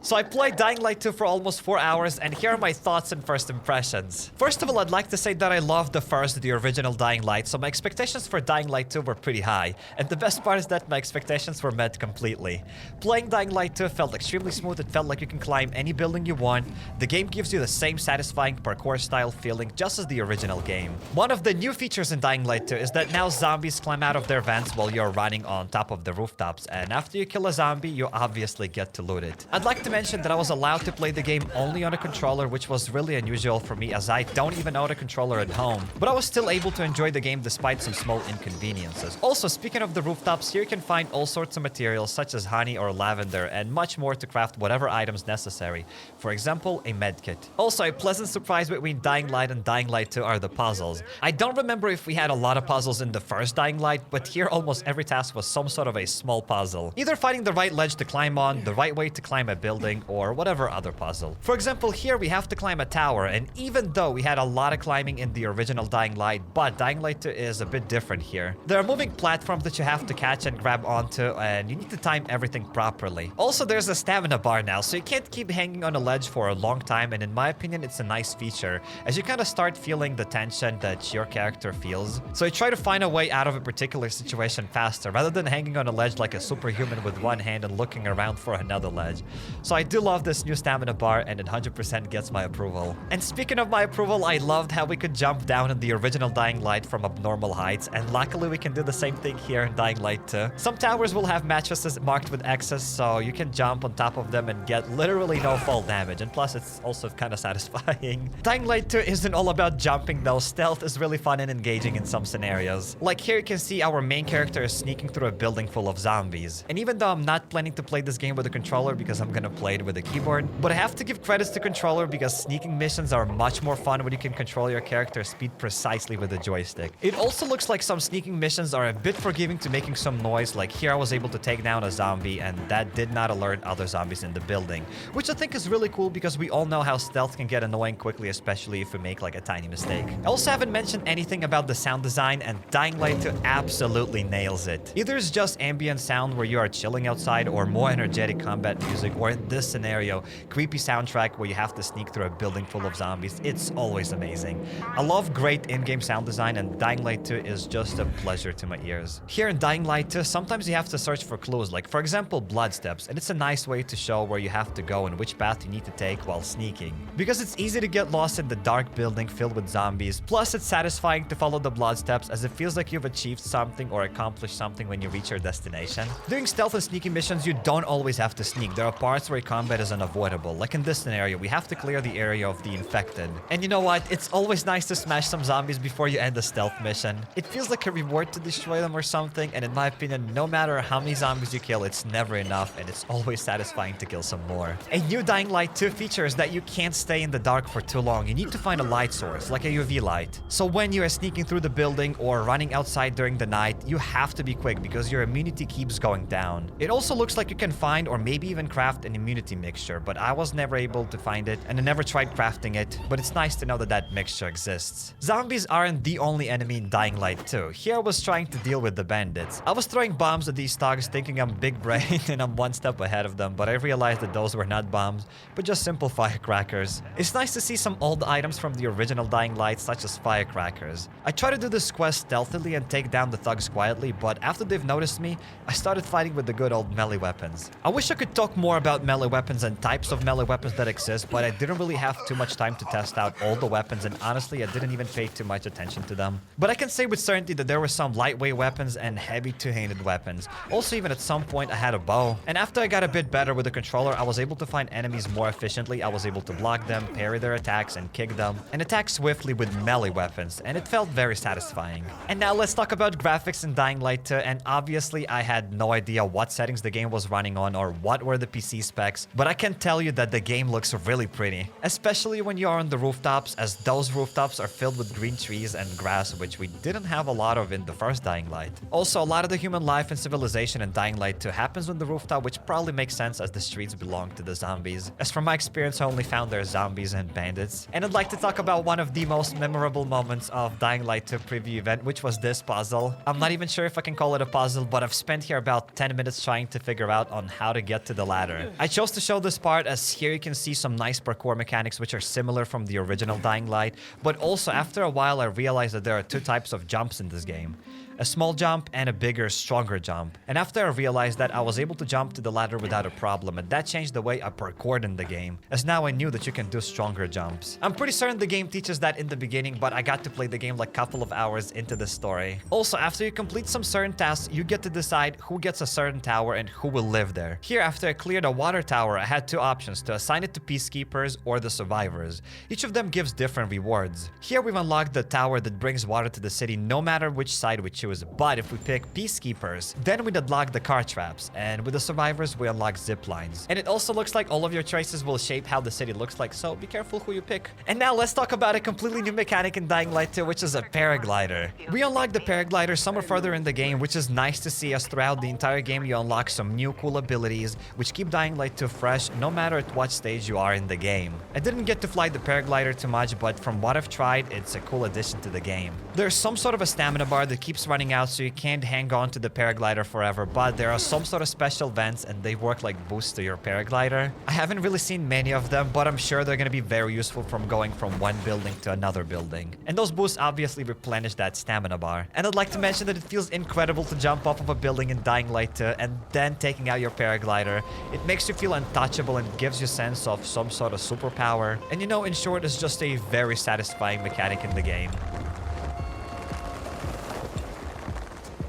So I played Dying Light 2 for almost 4 hours, and here are my thoughts and first impressions. First of all, I'd like to say that I loved the original Dying Light, so my expectations for Dying Light 2 were pretty high. And the best part is that my expectations were met completely. Playing Dying Light 2 felt extremely smooth. It felt like you can climb any building you want. The game gives you the same satisfying parkour-style feeling just as the original game. One of the new features in Dying Light 2 is that now zombies climb out of their vents while you're running on top of the rooftops, and after you kill a zombie, you obviously get to loot it. I'd like to mention that I was allowed to play the game only on a controller, which was really unusual for me as I don't even own a controller at home. But I was still able to enjoy the game despite some small inconveniences. Also, speaking of the rooftops, here you can find all sorts of materials such as honey or lavender and much more to craft whatever items necessary. For example, a medkit. Also, a pleasant surprise between Dying Light and Dying Light 2 are the puzzles. I don't remember if we had a lot of puzzles in the first Dying Light, but here almost every task was some sort of a small puzzle. Either finding the right ledge to climb on, the right way to climb a building, or whatever other puzzle. For example, here we have to climb a tower, and even though we had a lot of climbing in the original Dying Light, but Dying Light 2 is a bit different here. There are moving platforms that you have to catch and grab onto, and you need to time everything properly. Also, there's a stamina bar now, so you can't keep hanging on a ledge for a long time, and in my opinion, it's a nice feature, as you kind of start feeling the tension that your character feels. So you try to find a way out of a particular situation faster, rather than hanging on a ledge like a superhuman with one hand and looking around for another ledge. So I do love this new stamina bar, and it 100% gets my approval. And speaking of my approval, I loved how we could jump down in the original Dying Light from abnormal heights, and luckily we can do the same thing here in Dying Light 2. Some towers will have mattresses marked with X's, so you can jump on top of them and get literally no fall damage, and plus it's also kind of satisfying. Dying Light 2 isn't all about jumping though. Stealth is really fun and engaging in some scenarios. Like here you can see our main character is sneaking through a building full of zombies. And even though I'm not planning to play this game with a controller because I'm gonna play it with a keyboard, but I have to give credits to controller because sneaking missions are much more fun when you can control your character's speed precisely with the joystick. It also looks like some sneaking missions are a bit forgiving to making some noise, like here I was able to take down a zombie and that did not alert other zombies in the building, which I think is really cool because we all know how stealth can get annoying quickly, especially if we make like a tiny mistake. I also haven't mentioned anything about the sound design, and Dying Light 2 absolutely nails it. Either it's just ambient sound where you are chilling outside, or more energetic combat music, or in this scenario, creepy soundtrack where you have to sneak through a building full of zombies. It's always amazing. I love great in-game sound design, and Dying Light 2 is just a pleasure to my ears. Here in Dying Light 2, sometimes you have to search for clues, like for example blood steps, and it's a nice way to show where you have to go and which path you need to take while sneaking. Because it's easy to get lost in the dark building filled with zombies, plus it's satisfying to follow the blood steps as it feels like you've achieved something or accomplished something when you reach your destination. Doing stealth and sneaking missions, you don't always have to sneak. There are parts where combat is unavoidable. Like in this scenario, we have to clear the area of the infected. And you know what? It's always nice to smash some zombies before you end a stealth mission. It feels like a reward to destroy them or something, and in my opinion, no matter how many zombies you kill, it's never enough, and it's always satisfying to kill some more. A new Dying Light 2 feature is that you can't stay in the dark for too long. You need to find a light source, like a UV light. So when you are sneaking through the building or running outside during the night, you have to be quick because your immunity keeps going down. It also looks like you can find or maybe even craft an immunity mixture, but I was never able to find it, and I never tried crafting it, but it's nice to know that that mixture exists. Zombies aren't the only enemy in Dying Light 2. Here I was trying to deal with the bandits. I was throwing bombs at these thugs thinking I'm big brain and I'm one step ahead of them, but I realized that those were not bombs, but just simple firecrackers. It's nice to see some old items from the original Dying Light, such as firecrackers. I try to do this quest stealthily and take down the thugs quietly, but after they've noticed me, I started fighting with the good old melee weapons. I wish I could talk more about melee weapons and types of melee weapons that exist, but I didn't really have too much time to test out all the weapons, and honestly, I didn't even pay too much attention to them. But I can say with certainty that there were some lightweight weapons and heavy two-handed weapons. Also, even at some point, I had a bow. And after I got a bit better with the controller, I was able to find enemies more efficiently. I was able to block them, parry their attacks, and kick them, and attack swiftly with melee weapons, and it felt very satisfying. And now let's talk about graphics in Dying Light 2, and obviously I had no idea what settings the game was running on or what were the PC specs, but I can tell you that the game looks really pretty, especially when you are on the rooftops, as those rooftops are filled with green trees and grass, which we didn't have a lot of in the first Dying Light. Also, a lot of the human life and civilization in Dying Light 2 happens on the rooftop, which probably makes sense as the streets belong to the zombies. As from my experience, I only found there zombies and bandits. And I'd like to talk about one of the most memorable moments of Dying Light 2 preview event, which was this puzzle. I'm not even sure if I can call it a puzzle, but I've spent here about 10 minutes trying to figure out on how to get to the ladder. I I chose to show this part as here you can see some nice parkour mechanics which are similar from the original Dying Light, but also after a while I realized that there are two types of jumps in this game. A small jump and a bigger, stronger jump. And after I realized that, I was able to jump to the ladder without a problem, and that changed the way I parkoured in the game, as now I knew that you can do stronger jumps. I'm pretty certain the game teaches that in the beginning, but I got to play the game like a couple of hours into the story. Also, after you complete some certain tasks, you get to decide who gets a certain tower and who will live there. Here, after I cleared a water tower, I had two options, to assign it to peacekeepers or the survivors. Each of them gives different rewards. Here we've unlocked the tower that brings water to the city no matter which side we choose. But if we pick peacekeepers, then we'd unlock the car traps, and with the survivors we unlock zip lines. And it also looks like all of your choices will shape how the city looks like, so be careful who you pick. And now let's talk about a completely new mechanic in Dying Light 2, which is a paraglider. We unlocked the paraglider somewhere further in the game, which is nice to see, as throughout the entire game you unlock some new cool abilities which keep Dying Light 2 fresh no matter at what stage you are in the game. I didn't get to fly the paraglider too much, but from what I've tried, it's a cool addition to the game. There's some sort of a stamina bar that keeps running out, so you can't hang on to the paraglider forever, but there are some sort of special vents and they work like boosts to your paraglider. I haven't really seen many of them, but I'm sure they're gonna be very useful from going from one building to another building. And those boosts obviously replenish that stamina bar. And I'd like to mention that it feels incredible to jump off of a building in Dying Light 2 and then taking out your paraglider. It makes you feel untouchable and gives you a sense of some sort of superpower. And you know, in short, it's just a very satisfying mechanic in the game.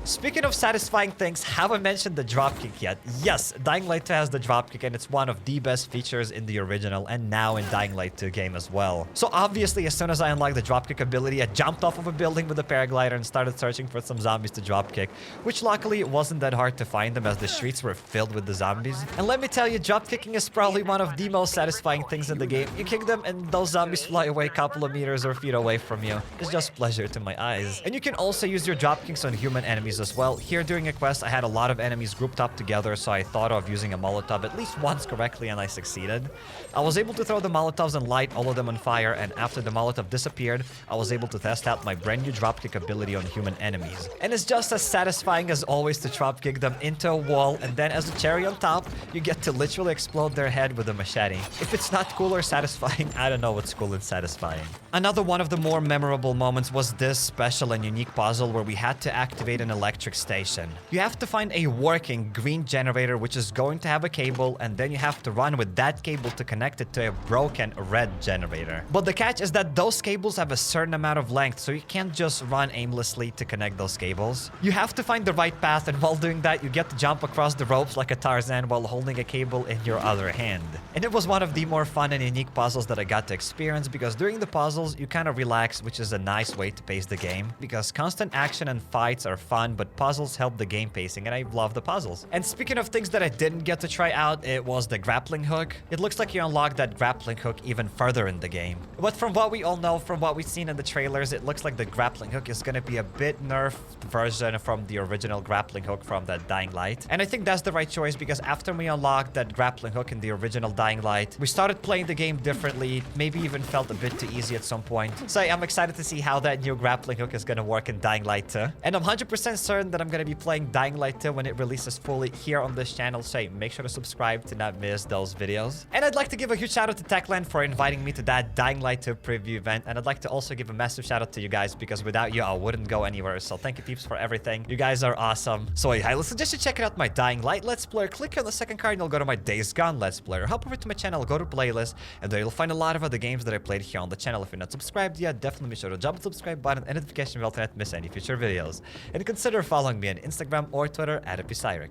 Speaking of satisfying things, have I mentioned the dropkick yet? Yes, Dying Light 2 has the dropkick, and it's one of the best features in the original and now in Dying Light 2 game as well. So obviously, as soon as I unlocked the dropkick ability, I jumped off of a building with a paraglider and started searching for some zombies to dropkick, which luckily it wasn't that hard to find them as the streets were filled with the zombies. And let me tell you, dropkicking is probably one of the most satisfying things in the game. You kick them and those zombies fly away a couple of meters or feet away from you. It's just pleasure to my eyes. And you can also use your dropkicks on human enemies as well. Here during a quest, I had a lot of enemies grouped up together, so I thought of using a Molotov at least once correctly, and I succeeded. I was able to throw the Molotovs and light all of them on fire, and after the Molotov disappeared, I was able to test out my brand new dropkick ability on human enemies. And it's just as satisfying as always to dropkick them into a wall, and then as a cherry on top, you get to literally explode their head with a machete. If it's not cool or satisfying, I don't know what's cool and satisfying. Another one of the more memorable moments was this special and unique puzzle where we had to activate an electric station. You have to find a working green generator which is going to have a cable, and then you have to run with that cable to connect it to a broken red generator. But the catch is that those cables have a certain amount of length, so you can't just run aimlessly to connect those cables. You have to find the right path, and while doing that, you get to jump across the ropes like a Tarzan while holding a cable in your other hand. And it was one of the more fun and unique puzzles that I got to experience, because during the puzzles, you kind of relax, which is a nice way to pace the game, because constant action and fights are fun, but puzzles help the game pacing, and I love the puzzles. And speaking of things that I didn't get to try out, it was the grappling hook. It looks like you unlock that grappling hook even further in the game. But from what we all know, from what we've seen in the trailers, it looks like the grappling hook is gonna be a bit nerfed version from the original grappling hook from that Dying Light. And I think that's the right choice, because after we unlocked that grappling hook in the original Dying Light, we started playing the game differently, maybe even felt a bit too easy at some point. So I'm excited to see how that new grappling hook is gonna work in Dying Light 2. And I'm 100% certain that I'm gonna be playing Dying Light 2 when it releases fully here on this channel, so make sure to subscribe to not miss those videos. And I'd like to give a huge shout out to Techland for inviting me to that Dying Light 2 preview event, and I'd like to also give a massive shout out to you guys, because without you I wouldn't go anywhere. So thank you peeps for everything. You guys are awesome. So I highly suggest you check out my Dying Light Let's Play. Click on the second card and you'll go to my Days Gone Let's Play, or hop over to my channel, go to playlist, and there you'll find a lot of other games that I played here on the channel. If you're not subscribed yet, definitely be sure to jump the subscribe button and notification bell to not miss any future videos. And consider following me on Instagram or Twitter at HappyCairek.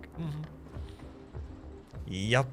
Yup.